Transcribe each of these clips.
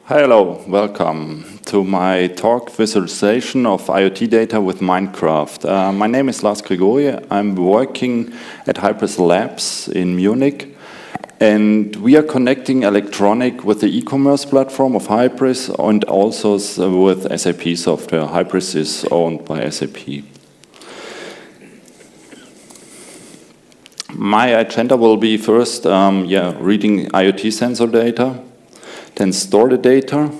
Hello, welcome to my talk visualization of IoT data with Minecraft. My name is Lars Gregori. I'm working at Hybris Labs in Munich, and we are connecting electronic with the e-commerce platform of Hybris and also with SAP software. Hybris is owned by SAP. My agenda will be first reading IoT sensor data, then store the data,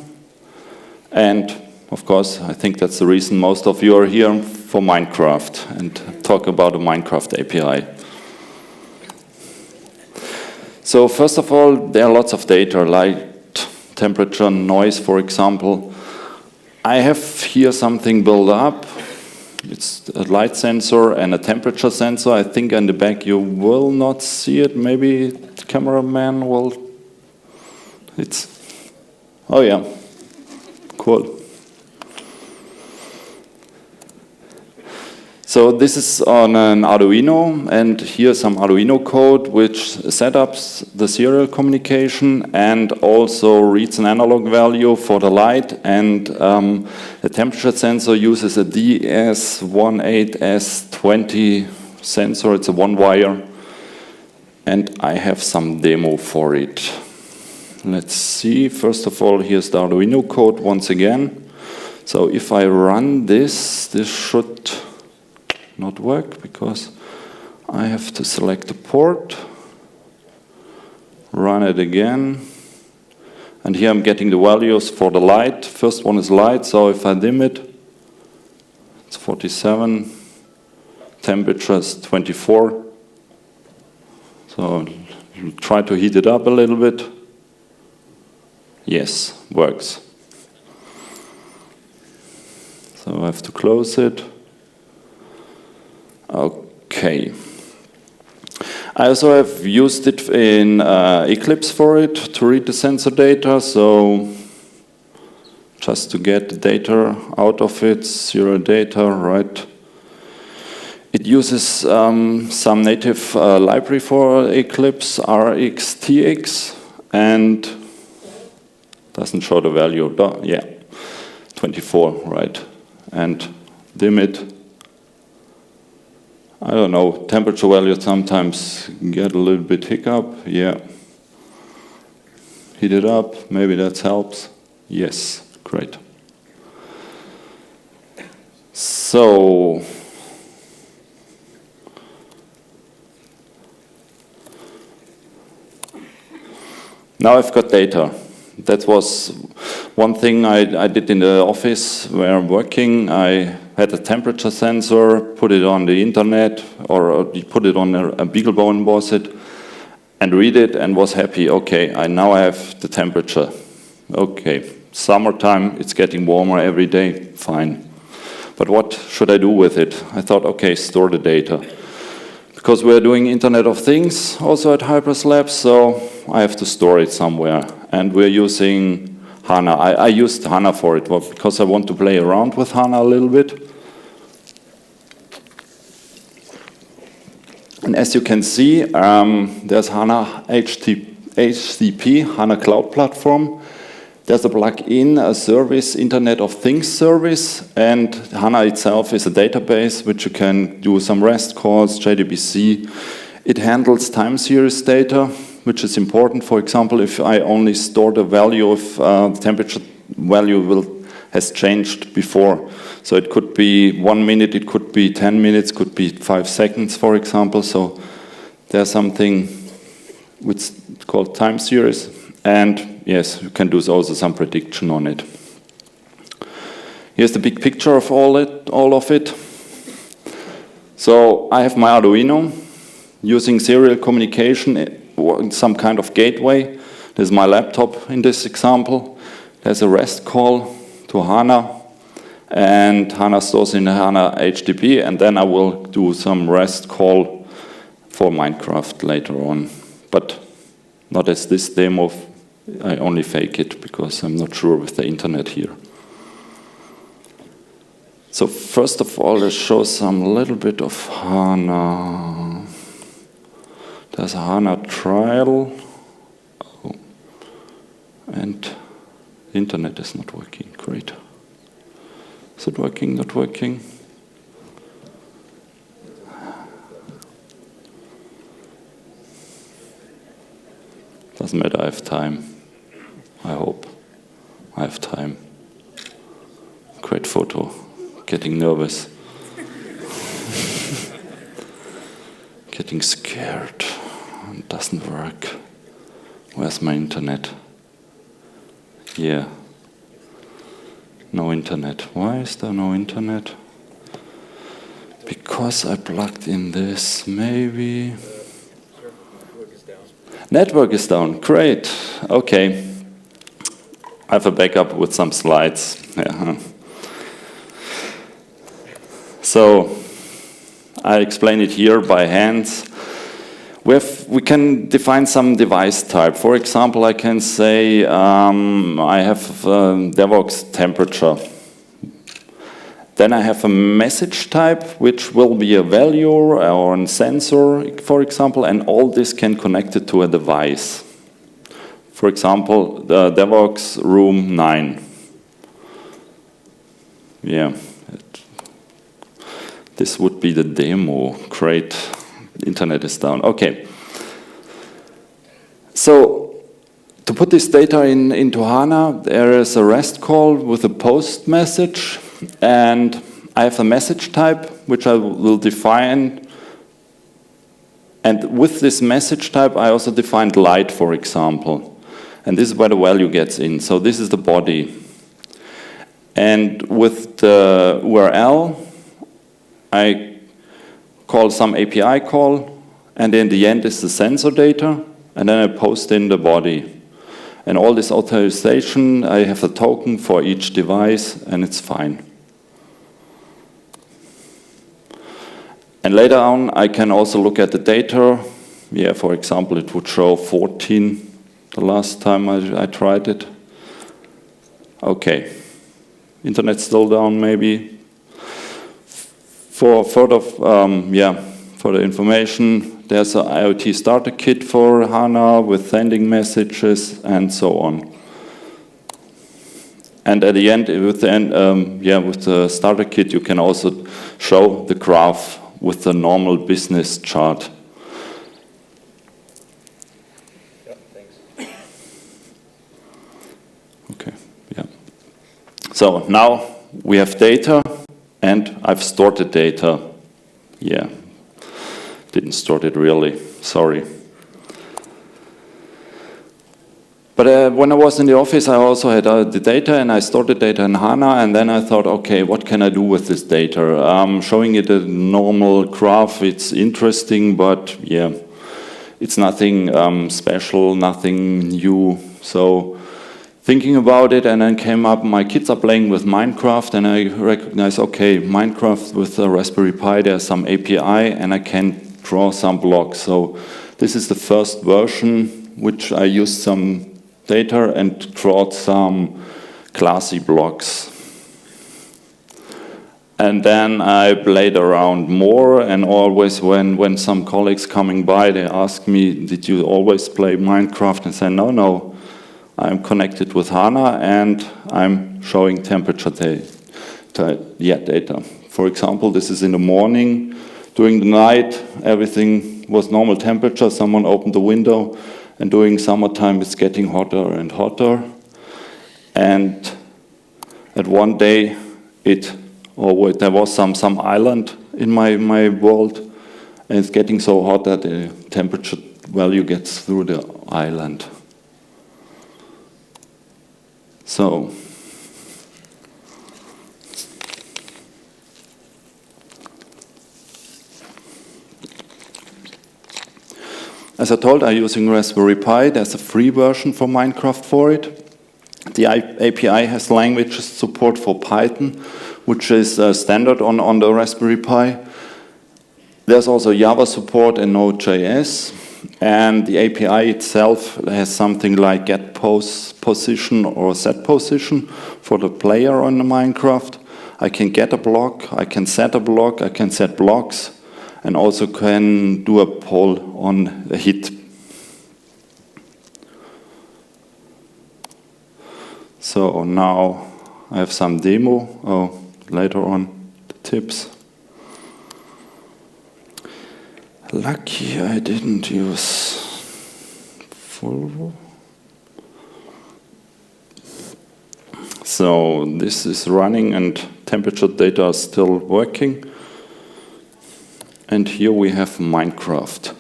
and of course, I think that's the reason most of you are here for Minecraft and talk about the Minecraft API. So first of all, there are lots of data, light, temperature, noise, for example. I have here something built up. It's a light sensor and a temperature sensor. I think in the back you will not see it. Maybe the cameraman will. Oh yeah, cool. So this is on an Arduino, and here's some Arduino code which sets up the serial communication and also reads an analog value for the light, and the temperature sensor uses a DS18S20 sensor. It's a one wire, and I have some demo for it. Let's see, first of all, here's the Arduino code once again. So if I run this should not work because I have to select the port, run it again, and here I'm getting the values for the light. First one is light, so if I dim it, it's 47, temperature is 24. So try to heat it up a little bit. Yes, works. So I have to close it. Okay. I also have used it in Eclipse for it to read the sensor data. So just to get the data out of it, serial data, right? It uses some native library for Eclipse, RxTX, and doesn't show the value. Yeah, 24, right? And dim it. I don't know, temperature values sometimes get a little bit hiccup. Yeah. Heat it up, maybe that helps. Yes, great. So, now I've got data. That was one thing I did in the office where I'm working. I had a temperature sensor, put it on the internet, or put it on a BeagleBone was it, and read it and was happy. Okay, now I have the temperature. Okay, summertime, it's getting warmer every day, fine. But what should I do with it? I thought, okay, store the data. Because we're doing Internet of Things also at Hybris Labs, so I have to store it somewhere. And we're using HANA. I used HANA for it because I want to play around with HANA a little bit. And as you can see, there's HANA HCP, HANA Cloud Platform. There's a plug-in, a service, Internet of Things service, and HANA itself is a database which you can do some REST calls, JDBC. It handles time series data, which is important. For example, if I only store the value of the temperature value has changed before. So it could be 1 minute, it could be 10 minutes, could be 5 seconds, for example. So there's something which is called time series. And yes, you can do also some prediction on it. Here's the big picture of all of it. So I have my Arduino using serial communication in some kind of gateway. This is my laptop in this example. There's a REST call to HANA, and HANA stores in HANA HDB, and then I will do some REST call for Minecraft later on. But not as this demo. I only fake it because I'm not sure with the internet here. So first of all, let's show some little bit of HANA. There's a HANA trial. And The internet is not working. Great. Is it working? Not working? Doesn't matter, I have time. I hope I have time. Great photo. Getting nervous. Getting scared. It doesn't work. Where's my internet? Yeah. No internet. Why is there no internet? Because I plugged in this, maybe. Network is down. Great. Okay. I have a backup with some slides. Yeah. So I explain it here by hand. We can define some device type. For example, I can say I have Devoxx temperature. Then I have a message type, which will be a value or a sensor, for example, and all this can connect it to a device. For example, the Devoxx room 9. Yeah, this would be the demo. Great. The internet is down. Okay. So to put this data into HANA, there is a REST call with a post message, and I have a message type which I will define. And with this message type, I also defined light, for example. And this is where the value gets in. So this is the body. And with the URL, I call some API call, and in the end is the sensor data, and then I post in the body. And all this authorization, I have a token for each device, and it's fine. And later on, I can also look at the data. Yeah, for example, it would show 14 the last time I tried it. Okay. Internet's still down, maybe. For further information, there's an IoT starter kit for HANA with sending messages and so on. And at the end, with the starter kit, you can also show the graph with the normal business chart. Yeah, thanks. Okay, yeah. So now we have data. And I've stored the data. Yeah, didn't store it really, sorry. But when I was in the office, I also had the data, and I stored the data in HANA, and then I thought, okay, what can I do with this data? Showing it a normal graph, it's interesting, but yeah, it's nothing special, nothing new. So thinking about it, and then came up, my kids are playing with Minecraft, and I recognize, okay, Minecraft with a Raspberry Pi, there's some API, and I can draw some blocks. So this is the first version, which I used some data and draw some classy blocks. And then I played around more, and always when some colleagues coming by, they ask me, did you always play Minecraft? And I say, no. I'm connected with HANA, and I'm showing temperature data. For example, this is in the morning. During the night, everything was normal temperature. Someone opened the window, and during summertime, it's getting hotter and hotter. And at one day, there was some island in my world, and it's getting so hot that the temperature value gets through the island. So, as I told, I'm using Raspberry Pi. There's a free version for Minecraft for it. The API has language support for Python, which is standard on the Raspberry Pi. There's also Java support and Node.js. And the API itself has something like get position or set position for the player on the Minecraft. I can get a block, I can set a block, I can set blocks, and also can do a poll on a hit. So now I have some demo, later on the tips. Lucky I didn't use Volvo. So this is running and temperature data are still working. And here we have Minecraft.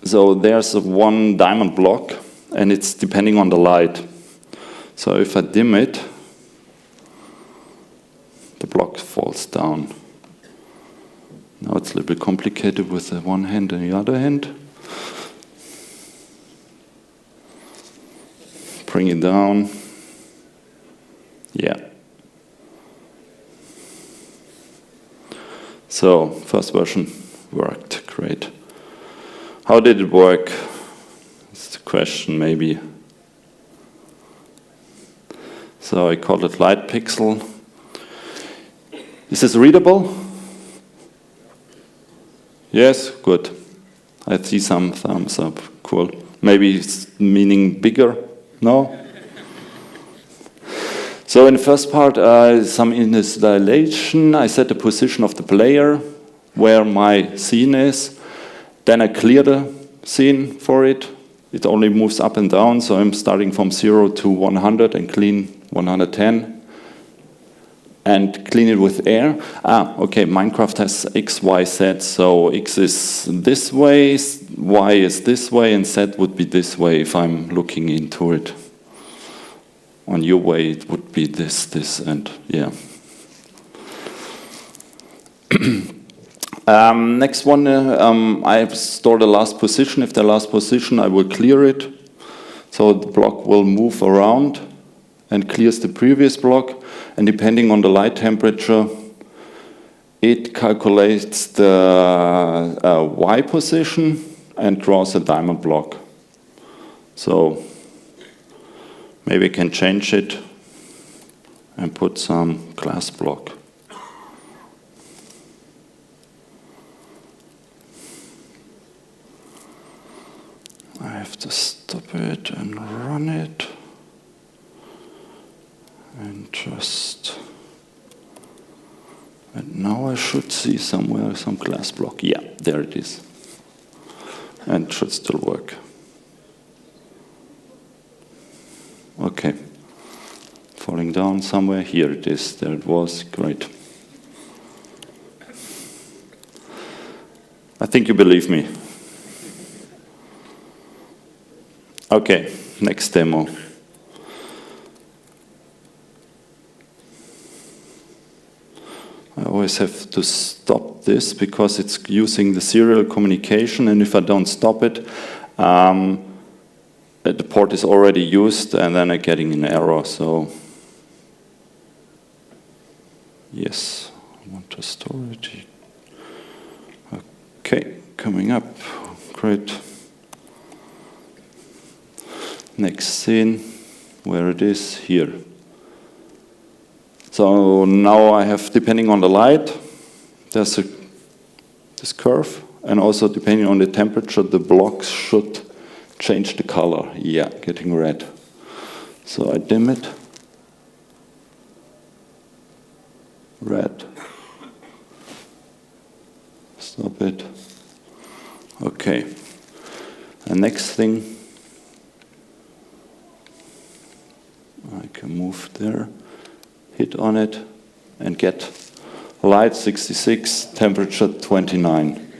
So there's one diamond block and it's depending on the light. So if I dim it, the block falls down. Now it's a little bit complicated with the one hand and the other hand. Bring it down. Yeah. So, first version worked, great. How did it work? That's the question, maybe. So I call it light pixel. Is this readable? Yes, good. I see some thumbs up, cool. Maybe it's meaning bigger? No? So in the first part, some installation. I set the position of the player, where my scene is. Then I clear the scene for it. It only moves up and down, so I'm starting from 0 to 100 and clean 110. And clean it with air. Okay, Minecraft has X, Y, Z, so X is this way, Y is this way, and Z would be this way if I'm looking into it. On your way, it would be this, and yeah. Next one, I store the last position. If the last position, I will clear it. So the block will move around and clears the previous block. And depending on the light temperature, it calculates the Y position and draws a diamond block. So maybe I can change it and put some glass block. I have to stop it and run it. And now I should see somewhere some glass block. Yeah, there it is. And it should still work. Okay. Falling down somewhere. Here it is. There it was. Great. I think you believe me. Okay, next demo. I always have to stop this because it's using the serial communication, and if I don't stop it, the port is already used and then I'm getting an error. So yes, I want to store it. Okay, coming up, great. Next scene, where it is, here. So now I have, depending on the light, there's this curve, and also depending on the temperature, the blocks should change the color. Yeah, getting red. So I dim it. Red. Stop it. Okay. The next thing, I can move there. Hit on it and get light 66, temperature 29.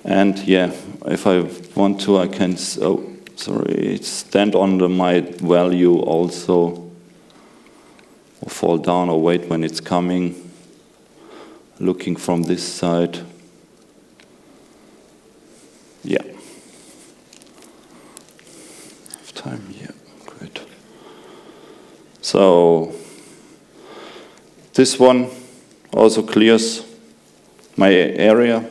And yeah, if I want to, I can, stand on my value also, or fall down or wait when it's coming, looking from this side. Yeah. Have time, yeah, great. So, this one also clears my area,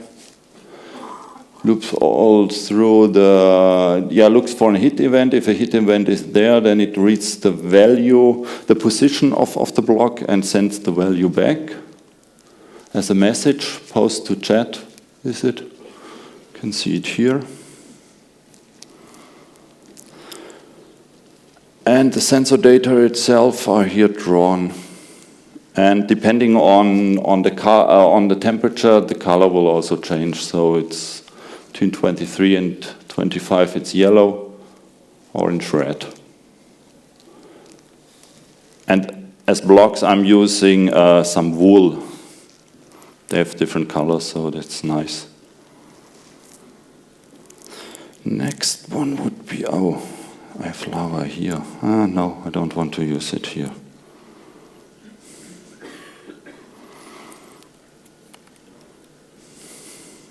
loops all through the, looks for a hit event. If a hit event is there, then it reads the value, the position of the block and sends the value back as a message, post to chat, is it? You can see it here. And the sensor data itself are here drawn. And depending on the temperature, the color will also change. So it's between 23 and 25, it's yellow, orange, red. And as blocks, I'm using some wool. They have different colors, so that's nice. Next one would be, oh, I have lava here. No, I don't want to use it here.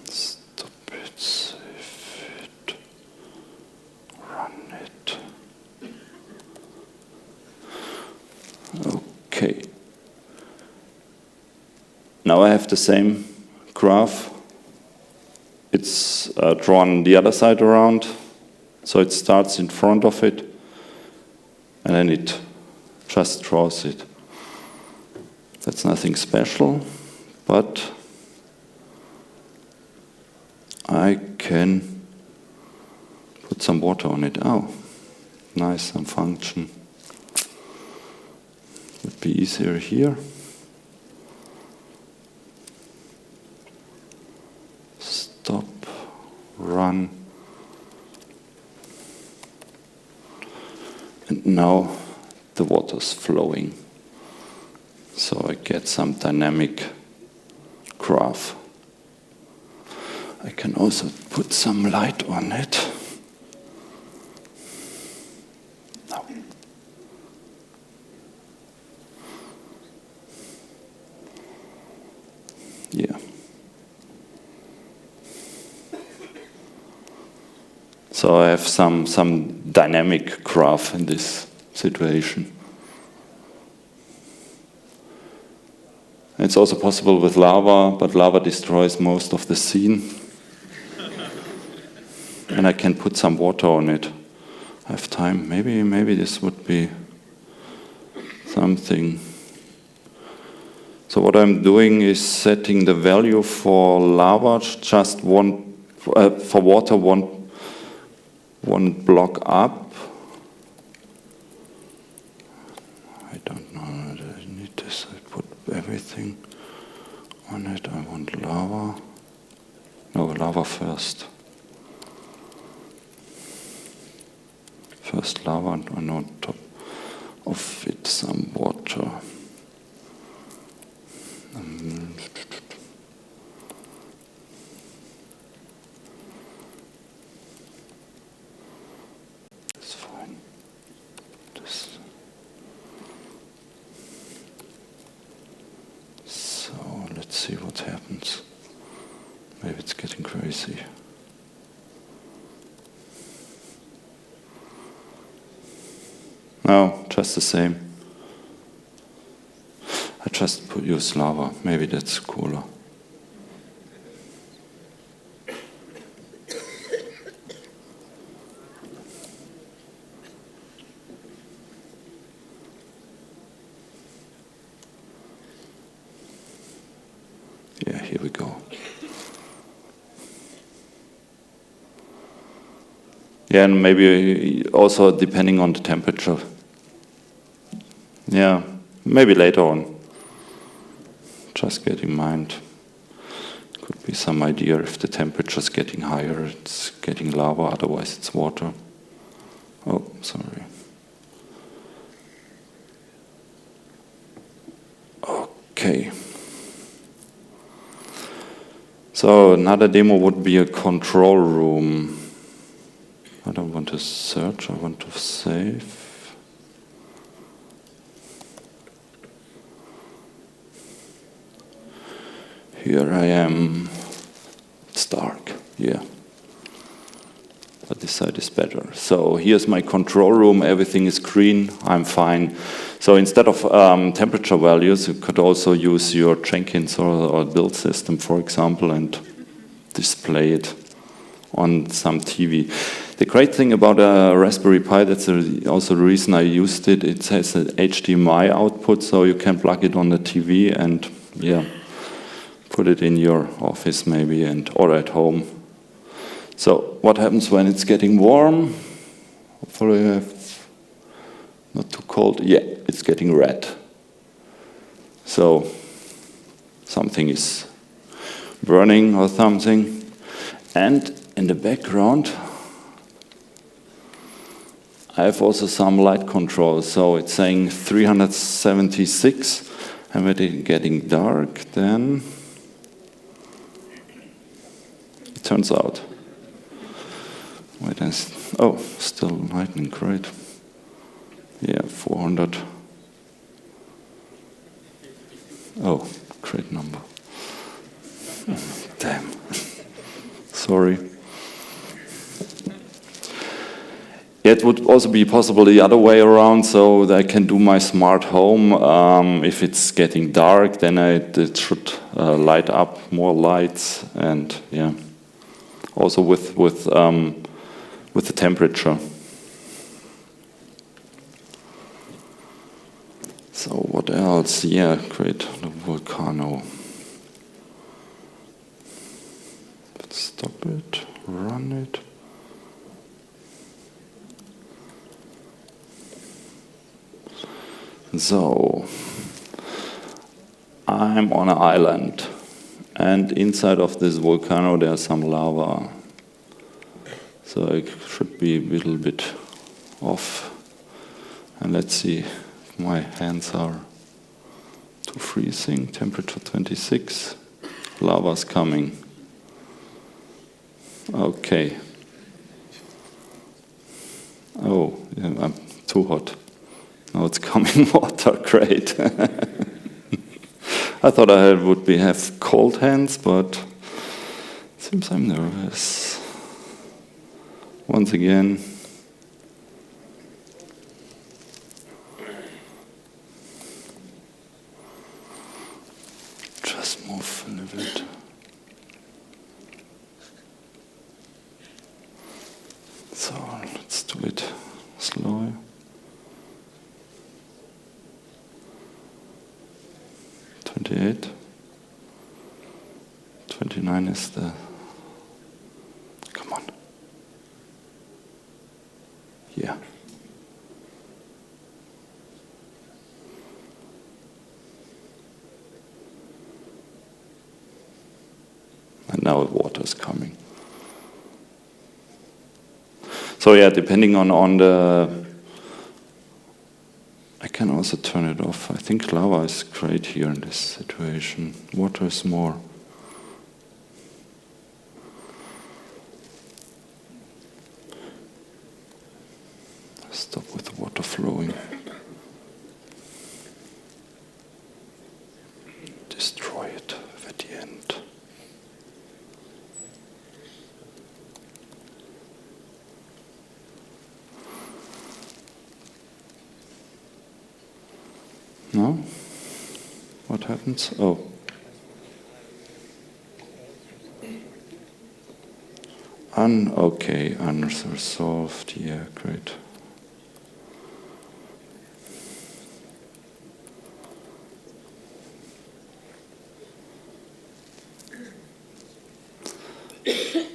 Stop it, save it, run it. Okay. Now I have the same graph. It's drawn the other side around, so it starts in front of it, and then it just draws it. That's nothing special, but I can put some water on it. Oh, nice, some function. Would be easier here. Stop, run, and now the water's flowing. So I get some dynamic graph. I can also put some light on it. No. Yeah. So I have some dynamic graph in this situation. It's also possible with lava, but lava destroys most of the scene. And I can put some water on it. I have time. Maybe this would be something. So what I'm doing is setting the value for lava just one, for water one block up. I don't know, I need this, I put everything on it. I want lava. No, lava first. First lava and on top of it some water. See what happens. Maybe it's getting crazy. No, just the same. I just use lava. Maybe that's cooler. Yeah, here we go. Yeah, and maybe also depending on the temperature. Yeah, maybe later on. Just get in mind. Could be some idea if the temperature's getting higher, it's getting lava, otherwise it's water. Oh, sorry. Okay. So another demo would be a control room. I don't want to search, I want to save. Here I am. It's dark, yeah. But this side is better. So here's my control room, everything is green, I'm fine. So instead of temperature values, you could also use your Jenkins or build system, for example, and display it on some TV. The great thing about a Raspberry Pi, that's also the reason I used it, it has an HDMI output, so you can plug it on the TV and, yeah, put it in your office maybe or at home. So what happens when it's getting warm? Hopefully I have Not too cold. Yeah, it's getting red. So something is burning or something. And in the background, I have also some light control. So it's saying 376. And when it's getting dark, then it turns out. Wait, oh, still lightning, great. Yeah, 400. Oh, great number. Damn. Sorry. It would also be possible the other way around, so that I can do my smart home. If it's getting dark, then it should light up more lights, and yeah, also with the temperature. So what else? Yeah, great, the Volcano. Let's stop it, run it. So, I'm on an island, and inside of this volcano there's some lava. So I should be a little bit off. And let's see if my hands are too freezing. Temperature 26. Lava's coming. Okay. Oh, yeah, I'm too hot. Now it's coming water, great. I thought I would have cold hands, but it seems I'm nervous. Once again. Just move a little bit. So let's do it slow. .28. 29 is the... Come on. Yeah. And now water is coming. So yeah, depending on the... I can also turn it off. I think lava is great here in this situation. Water is more. Stop with the water flowing. Destroy it at the end. No? What happens? Oh. Okay, unresolved. Yeah, great.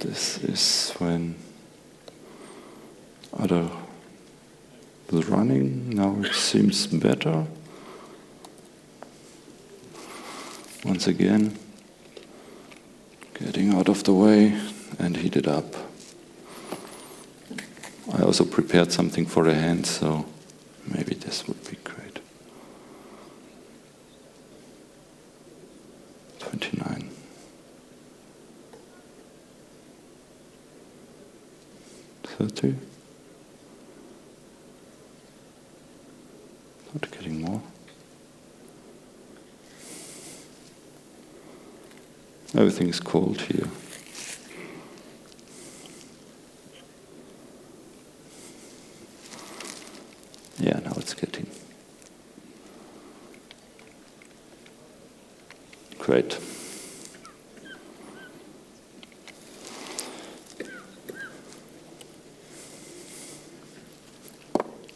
This is when other is running. Now it seems better. Once again, getting out of the way and heat it up. I also prepared something for the hands, so maybe this would be great. 29. .30. Not getting more. Everything's cold here. Yeah, now it's getting great.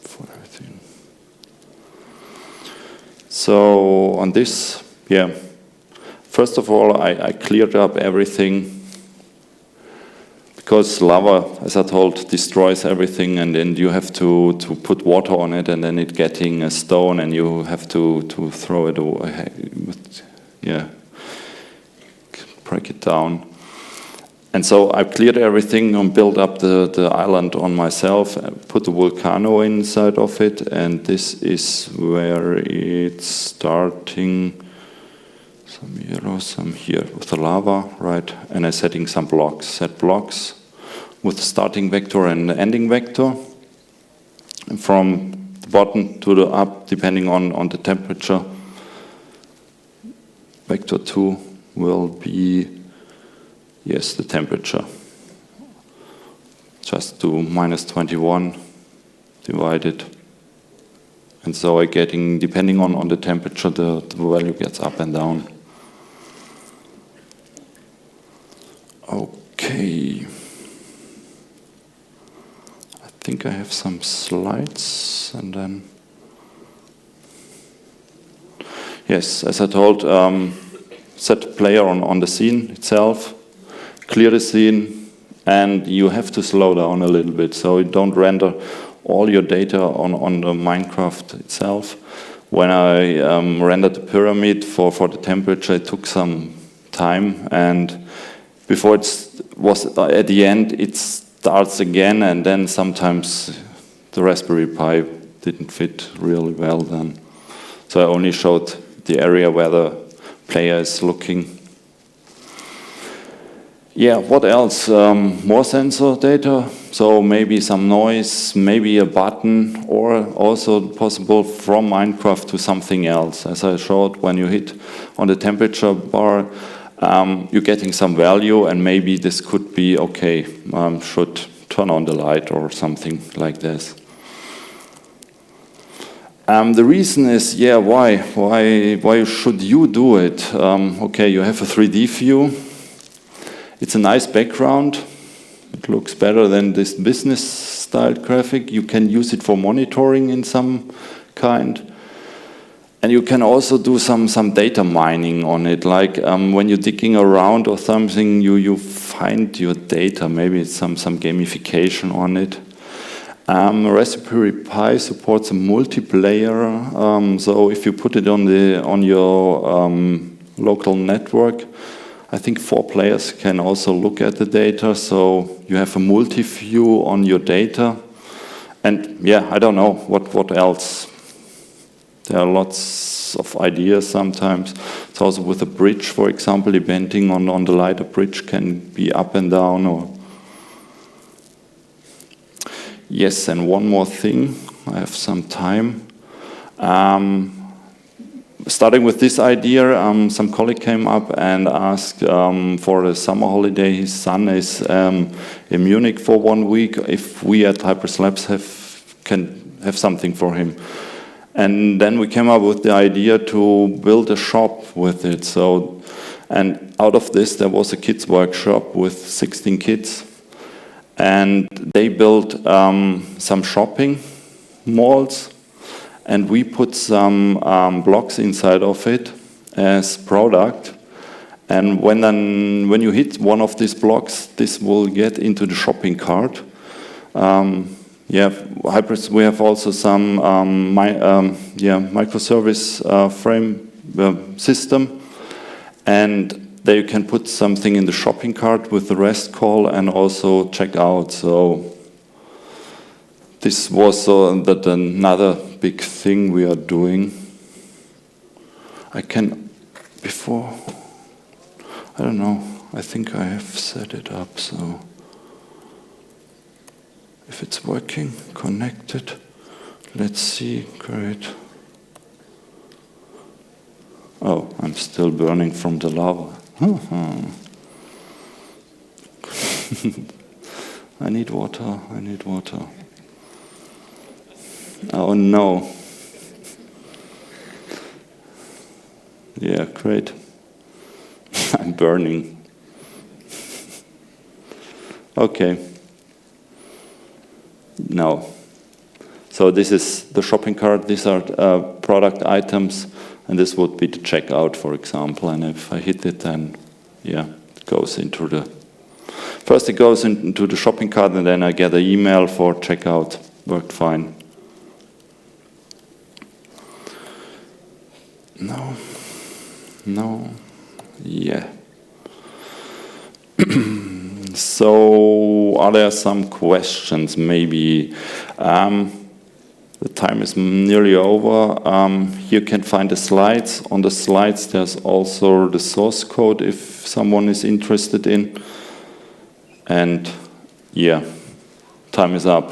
For everything. So on this, yeah. First of all, I cleared up everything because lava, as I told, destroys everything, and then you have to put water on it, and then it getting a stone, and you have to throw it away. Yeah, break it down. And so I cleared everything and built up the island on myself, put the Volcano inside of it, and this is where it's starting. Some yellow, some here with the lava, right? And I'm setting some blocks, set blocks with the starting vector and the ending vector. And from the bottom to the up, depending on the temperature, vector 2 will be, yes, the temperature. Just do -21 divided. And so I'm getting, depending on the temperature, the value gets up and down. Okay. I think I have some slides, and then... Yes, as I told, set the player on the scene itself, clear the scene, and you have to slow down a little bit, so you don't render all your data on the Minecraft itself. When I rendered the pyramid for the temperature, it took some time, and before it was at the end, it starts again, and then sometimes the Raspberry Pi didn't fit really well then. So I only showed the area where the player is looking. Yeah, what else? More sensor data, so maybe some noise, maybe a button, or also possible from Minecraft to something else. As I showed, when you hit on the temperature bar, you're getting some value, and maybe this could be, okay, should turn on the light or something like this. The reason is, yeah, why should you do it? Okay, you have a 3D view. It's a nice background. It looks better than this business-style graphic. You can use it for monitoring in some kind. And you can also do some data mining on it, like when you're digging around or something, you find your data. Maybe it's some gamification on it. Raspberry Pi supports a multiplayer, so if you put it on your local network, I think 4 players can also look at the data, so you have a multi-view on your data. And yeah, I don't know what else. There are lots of ideas sometimes. It's also with a bridge, for example, depending on the light, a bridge can be up and down. Or yes, and one more thing. I have some time. Starting with this idea, some colleague came up and asked for a summer holiday. His son is in Munich for 1 week. If we at Hypers Labs can have something for him. And then we came up with the idea to build a shop with it. So, and out of this, there was a kids' workshop with 16 kids. And they built some shopping malls. And we put some blocks inside of it as product. And when you hit one of these blocks, this will get into the shopping cart. We have also some microservice frame system, and there you can put something in the shopping cart with the REST call and also check out. So this was another big thing we are doing. I don't know, I think I have set it up, so if it's working, connected, let's see, great. Oh, I'm still burning from the lava. I need water. Oh no. Yeah, great. I'm burning. Okay. No. So this is the shopping cart. These are product items, and this would be the checkout, for example. And if I hit it, then yeah, it goes into the First it goes into the shopping cart, and then I get an email for checkout. Worked fine. No, yeah. So, are there some questions? Maybe. The time is nearly over. You can find the slides. On the slides, there's also the source code if someone is interested in. And yeah, time is up.